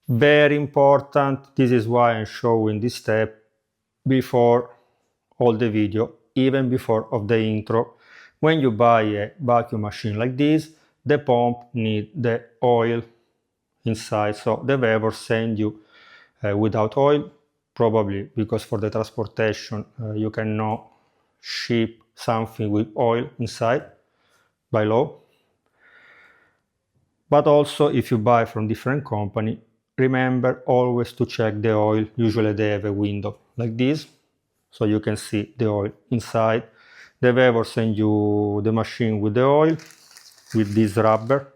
Very important, this is why I'm showing this step before all the video, even before of the intro. When you buy a vacuum machine like this, the pump needs the oil inside, so the VEVOR send you without oil, probably because for the transportation you cannot ship something with oil inside by law. But also if you buy from different company, remember always to check the oil. Usually they have a window like this, so you can see the oil inside. The VEVOR send you the machine with the oil, with this rubber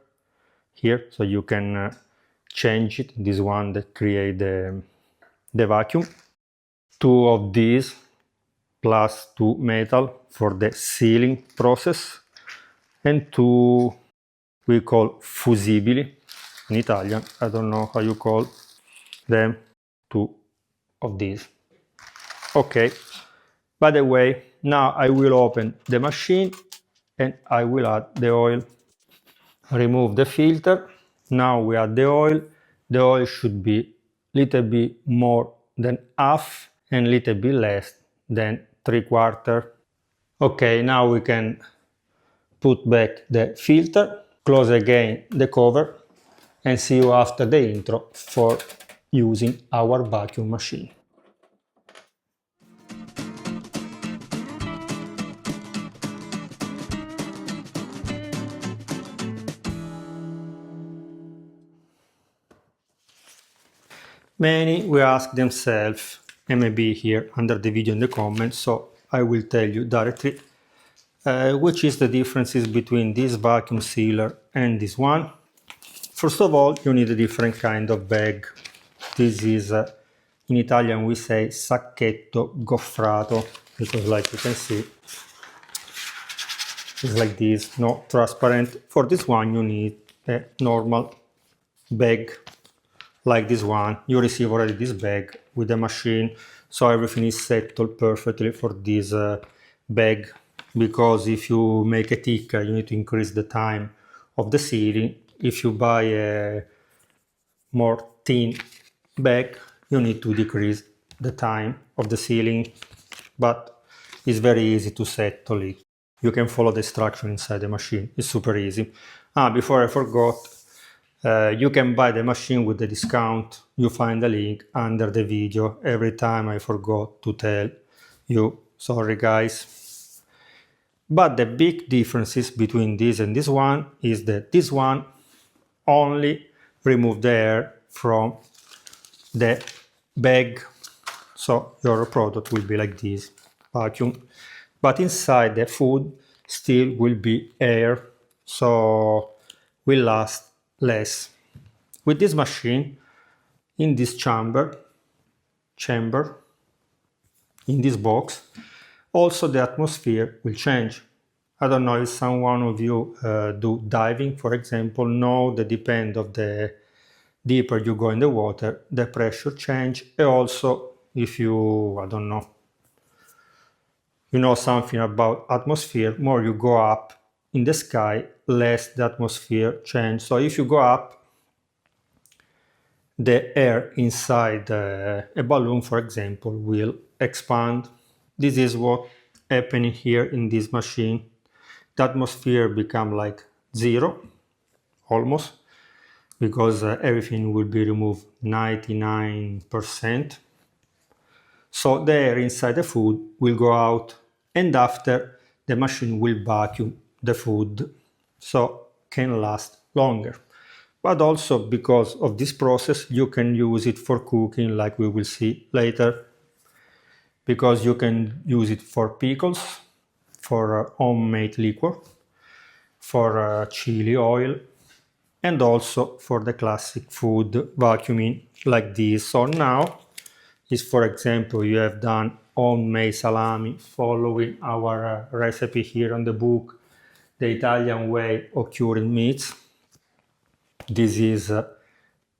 here, so you can change it, this one that create the vacuum. Two of these plus two metal for the sealing process, and two we call fusibili in Italian, I don't know how you call them, two of these. Okay, by the way, now I will open the machine and I will add the oil. Remove the filter. Now we add the oil. The oil should be a little bit more than half and a little bit less than 3/4. Okay, now we can put back the filter, close again the cover, and see you after the intro for using our vacuum machine. Many will ask themselves, and maybe here under the video in the comments, so I will tell you directly which is the differences between this vacuum sealer and this one. First of all, you need a different kind of bag. This is, in Italian we say sacchetto goffrato, because like you can see, it's like this, not transparent. For this one you need a normal bag, like this one. You receive already this bag with the machine, so everything is settled perfectly for this bag, because if you make a thicker, you need to increase the time of the sealing. If you buy a more thin bag, you need to decrease the time of the sealing, but it's very easy to settle it. You can follow the instruction inside the machine, it's super easy. Before I forgot, you can buy the machine with the discount. You find the link under the video. Every time I forgot to tell you, sorry guys. But the big differences between this and this one is that this one only remove the air from the bag, so your product will be like this, vacuum, but inside the food still will be air, so will last less. With this machine, in this chamber, in this box, also the atmosphere will change. I don't know if someone of you do diving, for example, know that depend of the deeper you go in the water, the pressure change, and also if you, I don't know, you know something about atmosphere, more you go up in the sky, less the atmosphere change. So if you go up, the air inside a balloon, for example, will expand. This is what happening here in this machine. The atmosphere become like zero, almost, because everything will be removed 99%. So the air inside the food will go out, and after the machine will vacuum the food, so can last longer. But also because of this process you can use it for cooking, like we will see later, because you can use it for pickles, for homemade liquor, for chili oil, and also for the classic food vacuuming like this. So now is, for example, you have done homemade salami following our recipe here on the book, the Italian way of curing meats. This is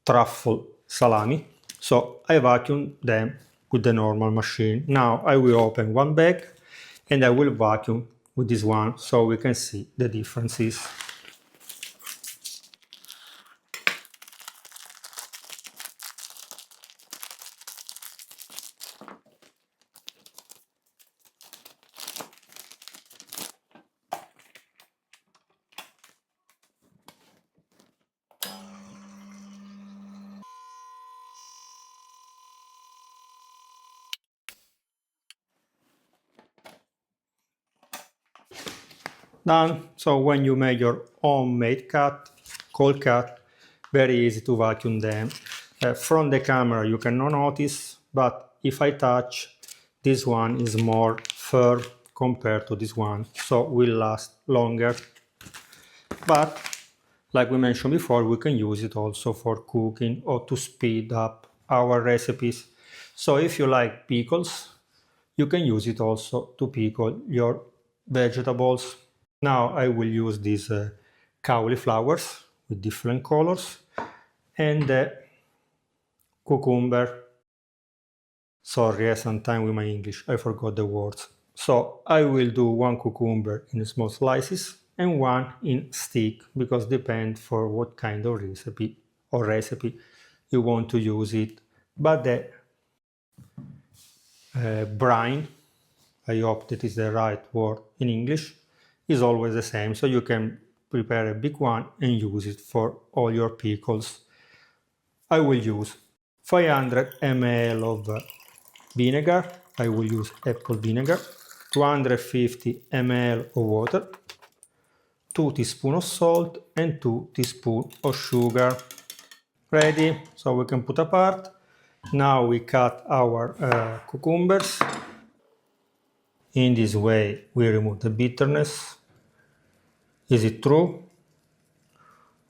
truffle salami. So I vacuum them with the normal machine. Now I will open one bag and I will vacuum with this one, so we can see the differences. Done. So when you make your homemade cut, cold cut, very easy to vacuum them. From the camera you cannot notice, but if I touch, this one is more firm compared to this one, so will last longer. But like we mentioned before, we can use it also for cooking or to speed up our recipes. So if you like pickles, you can use it also to pickle your vegetables. Now I will use these cauliflowers with different colors and the cucumber. Sorry, sometimes with my English I forgot the words. So I will do one cucumber in small slices and one in stick, because depends for what kind of recipe you want to use it. But the brine, I hope that is the right word in English, is always the same, so you can prepare a big one and use it for all your pickles. I will use 500 ml of vinegar, I will use apple vinegar, 250 ml of water, 2 teaspoons of salt and 2 teaspoons of sugar. Ready? So we can put apart. Now we cut our cucumbers. In this way we remove the bitterness. Is it true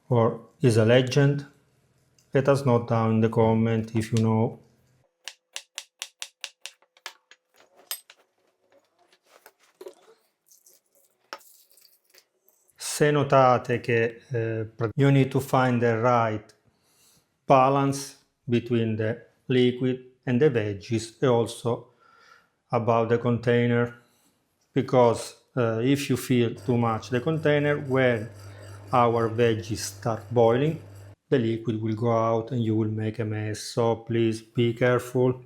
or is a legend? Let us know down in the comment if you know. Se notate che you need to find the right balance between the liquid and the veggies, and also about the container, because if you fill too much the container, when our veggies start boiling, the liquid will go out and you will make a mess. So please be careful.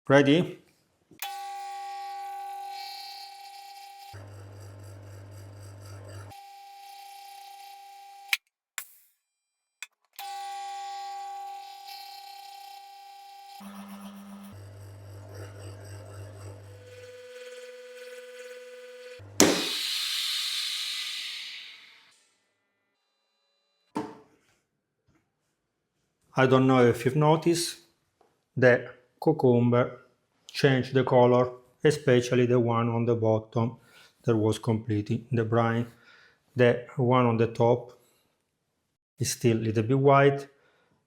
Ready? I don't know if you've noticed, the cucumber changed the color, especially the one on the bottom that was completely in the brine. The one on the top is still a little bit white,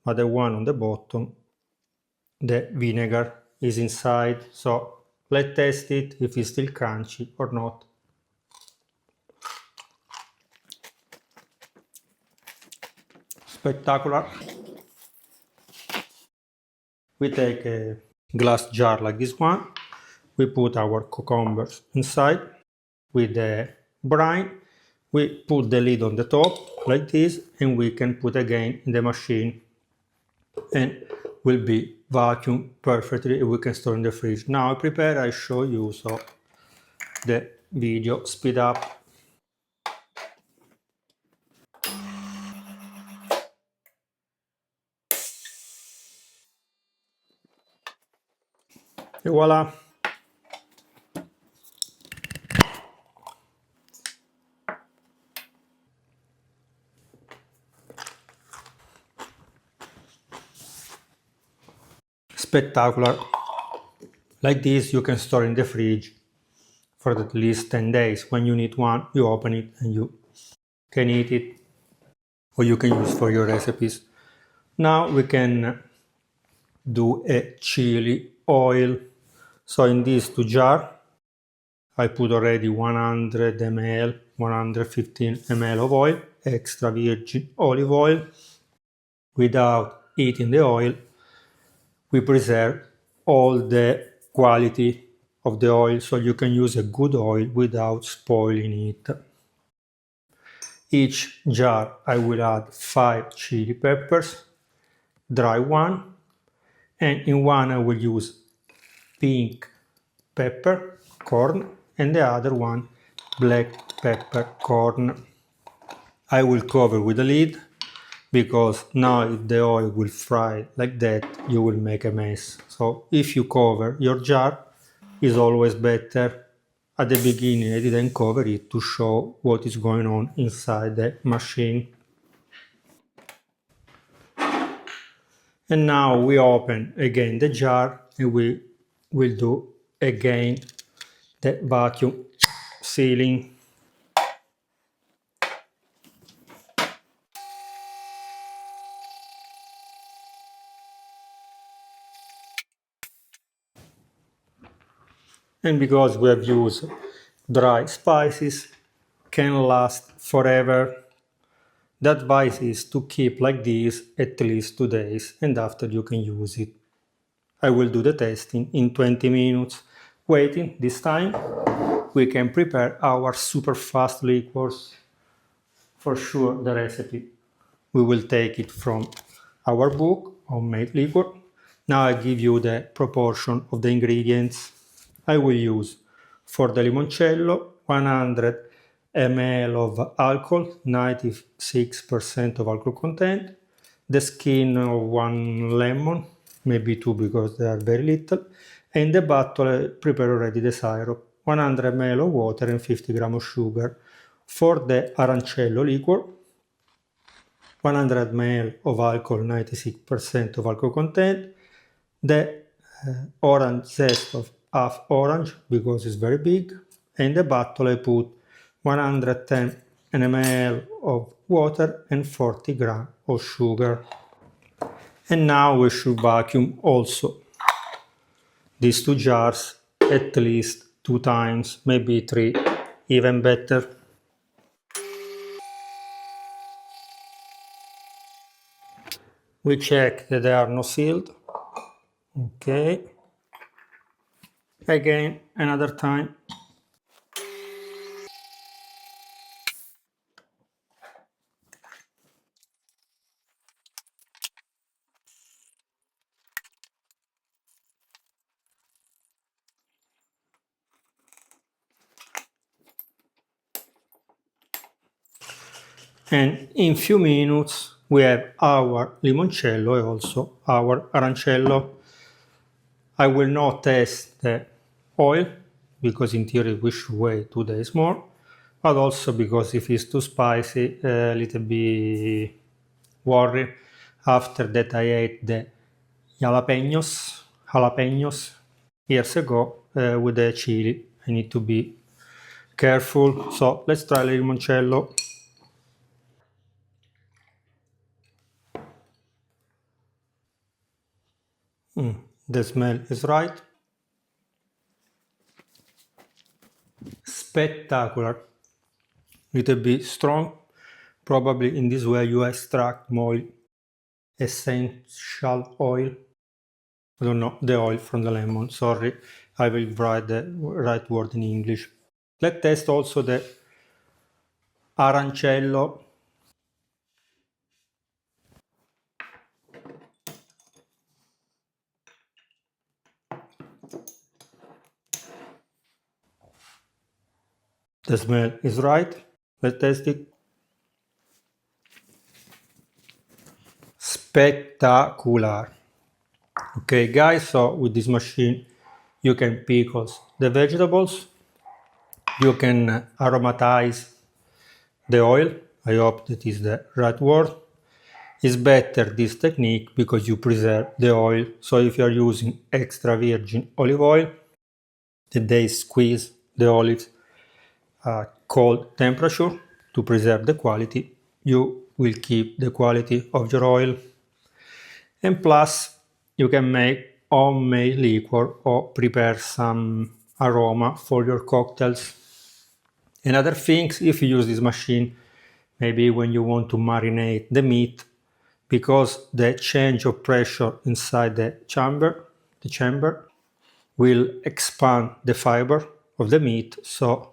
but the one on the bottom, the vinegar is inside. So let's test it if it's still crunchy or not. Spectacular. We take a glass jar like this one, we put our cucumbers inside with the brine, we put the lid on the top like this, and we can put again in the machine and will be vacuum perfectly, and we can store in the fridge. Now I prepare, I show you, so the video speed up. E voila! Spectacular! Like this you can store in the fridge for at least 10 days. When you need one, you open it and you can eat it, or you can use for your recipes. Now we can do a chili oil. So in these two jars I put already 100 ml, 115 ml of oil, extra virgin olive oil. Without heating the oil, we preserve all the quality of the oil, so you can use a good oil without spoiling it. Each jar I will add 5 chili peppers, dry one, and in one I will use pink pepper corn and the other one black pepper corn. I will cover with a lid, because now if the oil will fry like that, you will make a mess. So if you cover your jar, is always better. at the beginning I didn't cover it to show what is going on inside the machine. And now we open again the jar and we will do again the vacuum sealing. And because we have used dry spices, can last forever. The advice is to keep like this at least 2 days and after you can use it. I will do the testing in 20 minutes. Waiting this time, we can prepare our super fast liqueurs. For sure, the recipe, we will take it from our book, Homemade Liquor. Now I give you the proportion of the ingredients. I will use for the limoncello 100 ml of alcohol, 96% of alcohol content, the skin of one lemon, maybe two because they are very little, and the bottle I prepare already the syrup, 100 ml of water and 50 grams of sugar. For the arancello liquor, 100 ml of alcohol, 96% of alcohol content, the orange zest of half orange because it's very big, and the bottle I put 110 ml of water and 40 grams of sugar. And now we should vacuum also these 2 jars at least 2 times, maybe 3, even better. We check that they are not sealed. Okay. Again, another time. And in few minutes we have our limoncello and also our arancello. I will not test the oil because in theory we should wait 2 days more, but also because if it's too spicy, a little bit worried. After that I ate the jalapenos years ago with the chili. I need to be careful. So let's try the limoncello. The smell is right. Spectacular. Little bit strong. Probably in this way you extract more essential oil. I don't know, the oil from the lemon. Sorry, I will write the right word in English. Let's test also the arancello. The smell is right. Let's test it. Spectacular. Okay guys, so with this machine you can pickle the vegetables, you can aromatize the oil. I hope that is the right word. It's better this technique because you preserve the oil. So if you are using extra virgin olive oil, that they squeeze the olives at cold temperature to preserve the quality, you will keep the quality of your oil. And plus, you can make homemade liquor or prepare some aroma for your cocktails. And other things, if you use this machine, maybe when you want to marinate the meat, because the change of pressure inside the chamber will expand the fiber of the meat, so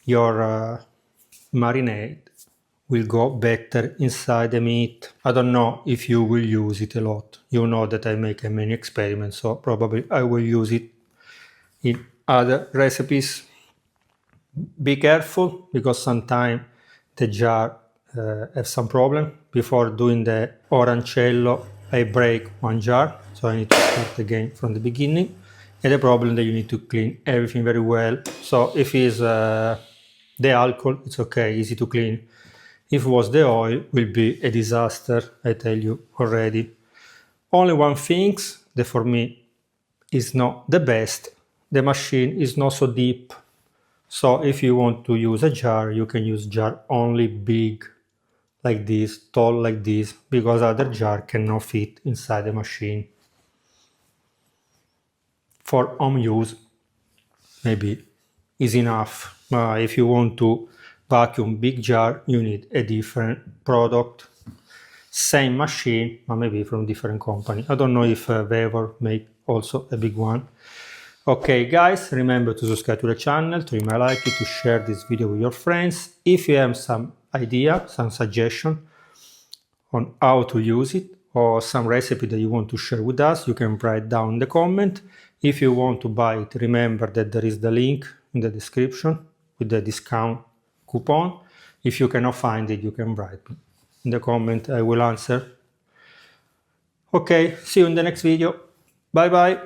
your marinade will go better inside the meat. I don't know if you will use it a lot. You know that I make many experiments, so probably I will use it in other recipes. Be careful because sometimes the jar have some problem. Before doing the orancello, I break one jar, so I need to start again from the beginning. and the problem that you need to clean everything very well. So if it's the alcohol, it's okay, easy to clean. If it was the oil, will be a disaster, I tell you already. Only one thing that for me is not the best, the machine is not so deep. So if you want to use a jar, you can use jar only big, like this, tall like this, because other jar cannot fit inside the machine. For home use, maybe is enough. If you want to vacuum big jar, you need a different product. Same machine, but maybe from different company. I don't know if VEVOR make also a big one. Okay guys, remember to subscribe to the channel, to leave a like, to share this video with your friends. If you have some idea, some suggestion on how to use it, or some recipe that you want to share with us, you can write down in the comment. If you want to buy it, remember that there is the link in the description with the discount coupon. If you cannot find it, you can write in the comment, I will answer. Okay, see you in the next video. Bye bye.